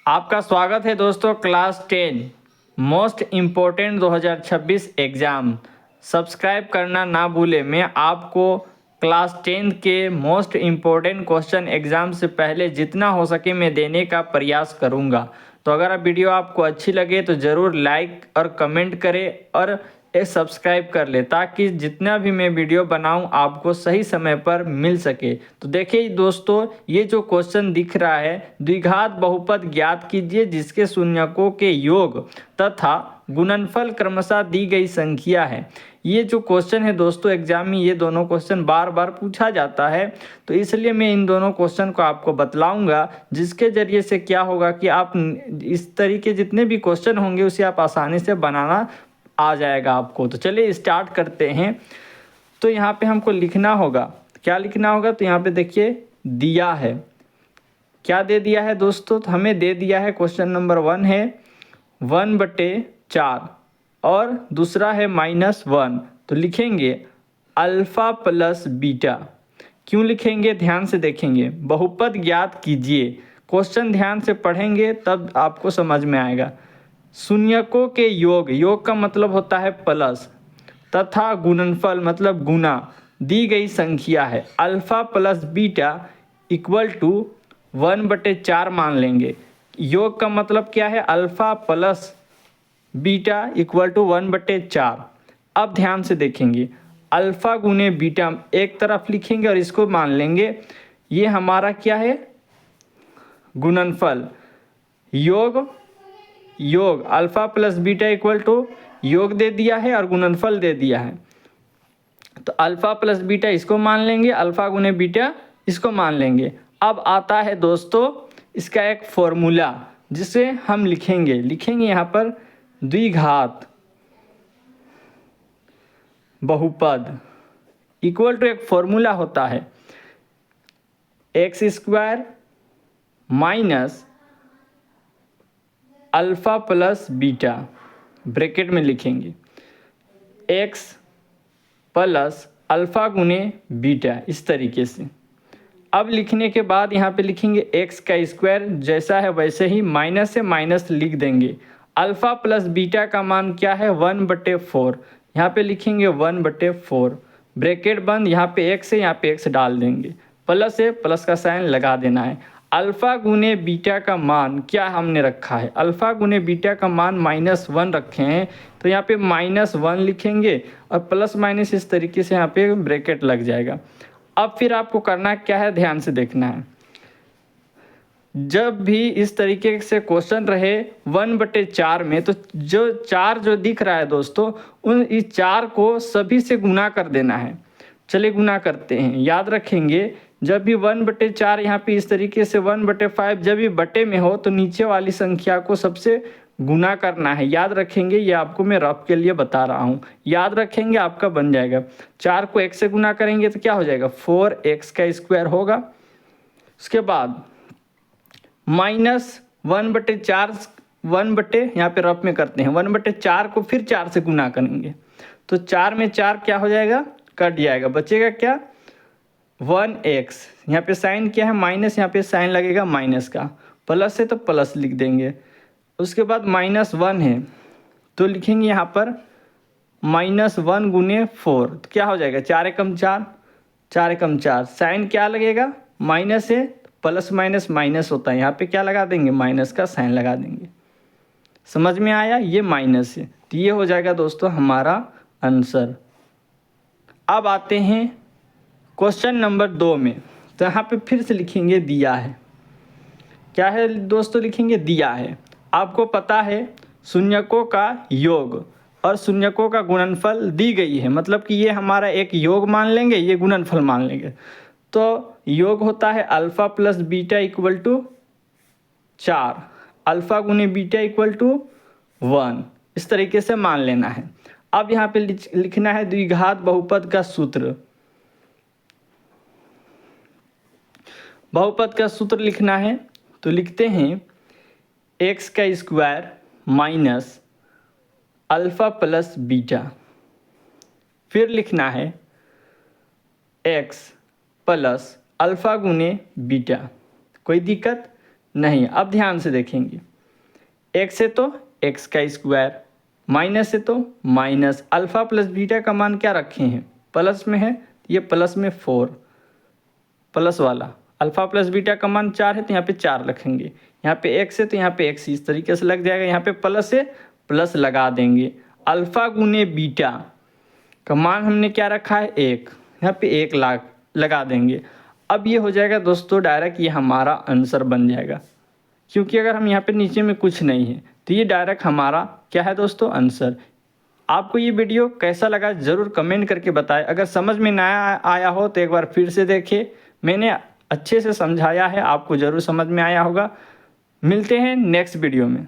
आपका स्वागत है दोस्तों class 10 most important 2026 exam. Subscribe करना ना भूलें। मैं आपको क्लास 10 के मोस्ट इम्पोर्टेंट क्वेश्चन एग्ज़ाम से पहले जितना हो सके मैं देने का प्रयास करूँगा। तो अगर वीडियो आपको अच्छी लगे तो ज़रूर लाइक और कमेंट करें और सब्सक्राइब कर ले ताकि जितना भी मैं वीडियो बनाऊं आपको सही समय पर मिल सके। तो देखिए दोस्तों, ये जो क्वेश्चन दिख रहा है, द्विघात बहुपद ज्ञात कीजिए जिसके शून्यकों के योग तथा गुणनफल क्रमशः दी गई संख्या है। ये जो क्वेश्चन है दोस्तों एग्जाम में ये दोनों क्वेश्चन बार बार पूछा जाता है, तो इसलिए मैं इन दोनों क्वेश्चन को आपको बतलाऊंगा जिसके ज़रिए से क्या होगा कि आप इस तरीके जितने भी क्वेश्चन होंगे उसे आप आसानी से बनाना आ जाएगा आपको। तो चलिए स्टार्ट करते हैं। तो यहाँ पे हमको लिखना होगा, क्या लिखना होगा, तो यहाँ पे देखिए दिया है, क्या दे दिया है दोस्तों, तो हमें दे दिया है क्वेश्चन नंबर 1 है 1/4 और दूसरा है -1। तो लिखेंगे अल्फ़ा प्लस बीटा। क्यों लिखेंगे, ध्यान से देखेंगे। बहुपद ज्ञात कीजिए, क्वेश्चन ध्यान से पढ़ेंगे तब आपको समझ में आएगा। शून्यकों के योग, योग का मतलब होता है प्लस, तथा गुणनफल मतलब गुना दी गई संख्या है। Alpha plus beta equal to 1/4 मान लेंगे। योग का मतलब क्या है, alpha plus beta equal to 1/4। अब ध्यान से देखेंगे, अल्फ़ा गुने बीटा एक तरफ लिखेंगे और इसको मान लेंगे ये हमारा क्या है, गुणनफल। योग alpha plus beta equal to योग दे दिया है और गुणनफल दे दिया है। तो अल्फ़ा प्लस बीटा इसको मान लेंगे, अल्फ़ा गुने बीटा इसको मान लेंगे। अब आता है दोस्तों इसका एक फॉर्मूला जिसे हम लिखेंगे यहाँ पर द्विघात बहुपद इक्वल टू एक फॉर्मूला होता है x² minus alpha plus beta, bracket में लिखेंगे x प्लस अल्फ़ा गुने बीटा, इस तरीके से। अब लिखने के बाद यहाँ पे लिखेंगे x का स्क्वायर, जैसा है वैसे ही माइनस से माइनस लिख देंगे। अल्फ़ा प्लस बीटा का मान क्या है, 1/4। यहाँ पे लिखेंगे 1/4, ब्रैकेट बंद, यहाँ पे x है, यहाँ पे x डाल देंगे, प्लस है, प्लस का साइन लगा देना है। अल्फ़ा गुने बीटा का मान क्या हमने रखा है, अल्फ़ा गुने बीटा का मान -1 रखे हैं, तो यहाँ पे -1 लिखेंगे और प्लस माइनस इस तरीके से यहाँ पे ब्रैकेट लग जाएगा। अब फिर आपको करना क्या है, ध्यान से देखना है। जब भी इस तरीके से क्वेश्चन रहे 1/4 में, तो जो 4 जो दिख रहा है दोस्तों, उन इस 4 को सभी से गुना कर देना है। चलिए गुना करते हैं। याद रखेंगे जब भी 1/4 यहाँ पे इस तरीके से 1/5 जब भी बटे में हो तो नीचे वाली संख्या को सबसे गुना करना है। याद रखेंगे, ये आपको मैं रफ के लिए बता रहा हूँ, याद रखेंगे आपका बन जाएगा। 4 को x से गुना करेंगे तो क्या हो जाएगा, 4x का स्क्वायर होगा। उसके बाद -1/4 यहाँ पे रफ में करते हैं, 1/4 को फिर 4 से गुना करेंगे तो 4 में 4 क्या हो जाएगा, कट जाएगा, बचेगा क्या, 1x। यहाँ पे साइन क्या है, माइनस, यहाँ पे साइन लगेगा माइनस का, प्लस है तो प्लस लिख देंगे। उसके बाद -1 है तो लिखेंगे यहाँ पर -1 गुने 4, तो क्या हो जाएगा, 4 एकम 4, 4 एकम 4, साइन क्या लगेगा, माइनस है, प्लस माइनस माइनस होता है, यहाँ पे क्या लगा देंगे, माइनस का साइन लगा देंगे। समझ में आया, ये माइनस है, तो ये हो जाएगा दोस्तों हमारा आंसर। अब आते हैं क्वेश्चन नंबर 2 में, तो यहाँ पे फिर से लिखेंगे दिया है, क्या है दोस्तों, लिखेंगे दिया है। आपको पता है शून्यकों का योग और शून्यकों का गुणनफल दी गई है, मतलब कि ये हमारा एक योग मान लेंगे, ये गुणनफल मान लेंगे। तो योग होता है alpha plus beta equal to 4, alpha गुने बीटा इक्वल टू 1, इस तरीके से मान लेना है। अब यहाँ पे लिखना है द्विघात बहुपद का सूत्र। बहुपद का सूत्र लिखना है तो लिखते हैं x का square minus alpha plus beta, फिर लिखना है x प्लस अल्फ़ा गुने बीटा। कोई दिक्कत नहीं। अब ध्यान से देखेंगे, x है तो x का स्क्वायर, माइनस है तो माइनस, अल्फ़ा प्लस बीटा का मान क्या रखे हैं, प्लस में है, ये प्लस में 4 प्लस वाला, अल्फ़ा प्लस बीटा का मान 4 है तो यहाँ पे 4 रखेंगे, यहाँ पे x है तो यहाँ पे x इस तरीके से लग जाएगा, यहाँ पे प्लस है प्लस लगा देंगे, अल्फ़ा गुने बीटा का मान हमने क्या रखा है 1, यहाँ पे 1 लगा देंगे। अब ये हो जाएगा दोस्तों डायरेक्ट, ये हमारा आंसर बन जाएगा, क्योंकि अगर हम यहाँ पे नीचे में कुछ नहीं है तो ये डायरेक्ट हमारा क्या है दोस्तों, आंसर। आपको ये वीडियो कैसा लगा ज़रूर कमेंट करके बताएं। अगर समझ में ना आया हो तो एक बार फिर से देखें, मैंने अच्छे से समझाया है, आपको ज़रूर समझ में आया होगा। मिलते हैं नेक्स्ट वीडियो में।